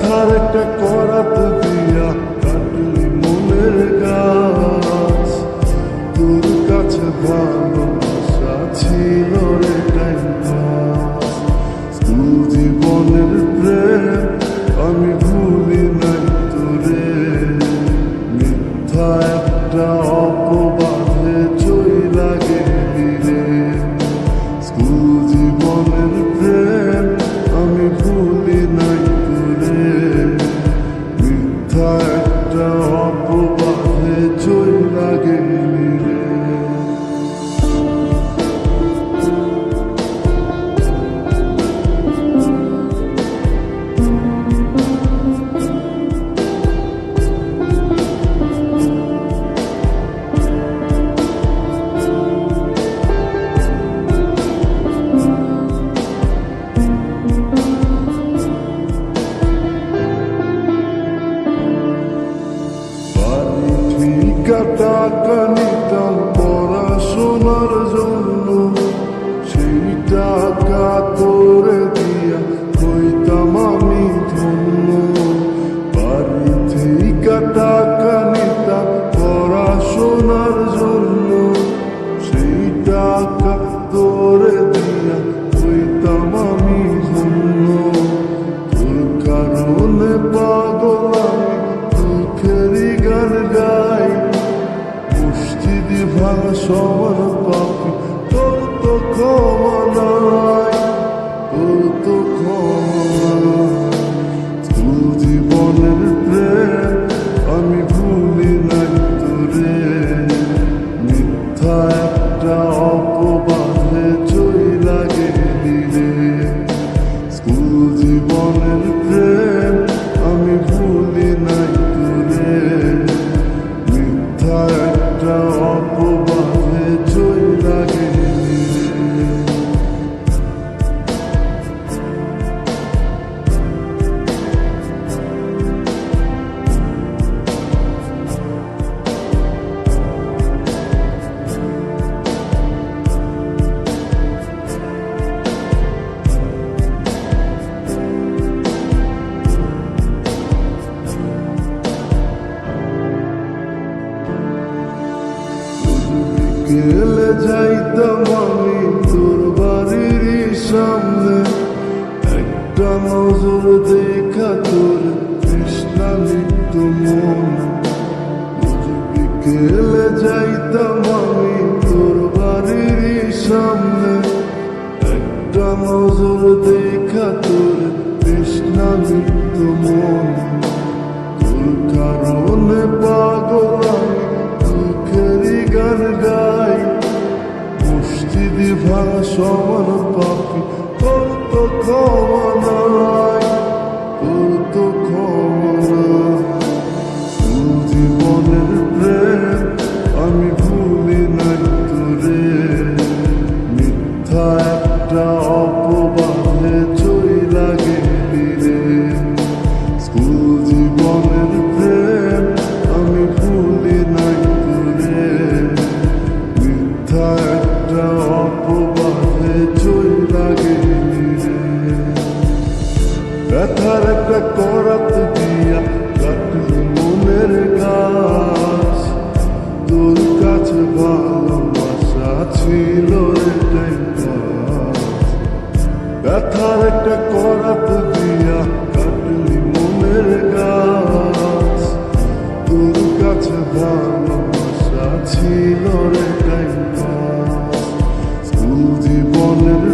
ব্যথার একটা করাত দিয়া কাটলি মনের গাছ, তোর কাছে ভালোবাসা ছিল রে টাইম পাস। স্কুল জীবনের প্রেম আমি ভুলি নাই তোরে, মিথ্যা একটা অপবাদে চইলা গেলি রে। স্কুল জীবনের প্রেম আমি ভুলি নাই তোরে, মিথ্যা একটা অপবাদে চইলা গেলি রে। টাকা নিতাম পড়াশোনার জন্য, সেই টাকা তোরে দিয়া হইতাম আমি ধন্য। বাড়ি থেকে টাকা নিতাম পড়াশোনার জন্য, সেই টাকা তোরে দিয়া হইতাম আমি ধন্য। তোর কারণে পাগল আমি দুঃখেরই গান গাই, মুষ্টিদি ভাঙা সমান পাপি তোর তো ক্ষমা নাই, তোর তো ক্ষমা নাই। স্কুল জীবনের প্রেম আমি ভুলি নাই তোরে, মিথ্যা একটা অপবাদে চইলা গেলি রে। স্কুল জীবনের প্রেম আমি ভুলি নাই তোরে, মিথ্যা একটা অপবাদে চইলা গেলি রে। গেলে যাইতাম আমি তোর বাড়ির সামনে, একটা নজর দেখা তোর তৃষ্ণা লিপ্ত মন। বিকেলে যাইতাম আমি তোর বাড়ির সামনে, একটা নজর দেখা তোর তৃষ্ণা লিপ্ত মন। তোর কারণে পাগল আমি দুঃখেরই গান গাই, মুষ্টিদি ভাঙা সমান পাপি তোর তো ক্ষমা নাই, তোর তো ক্ষমা নাই। স্কুল জীবনের প্রেম আমি ভুলি নাই তোরে, মিথ্যা একটা অপবাদে চইলা গেলি রে। স্কুল জীবনের প্রেম আমি ভুলি নাই তোরে, মিথ্যা একটা অপবাদে চইলা গেলি রে। ব্যথার একটা করাত দিয়া কাটলি মনের গাছ, তোর কাছে ভালোবাসা ছিল রে টাইম পাস। ব্যথার একটা করাত দিয়া কাটলি মনের গাছ, তোর কাছে ভালোবাসা ছিল রে টাইম পাস। স্কুল জীবনের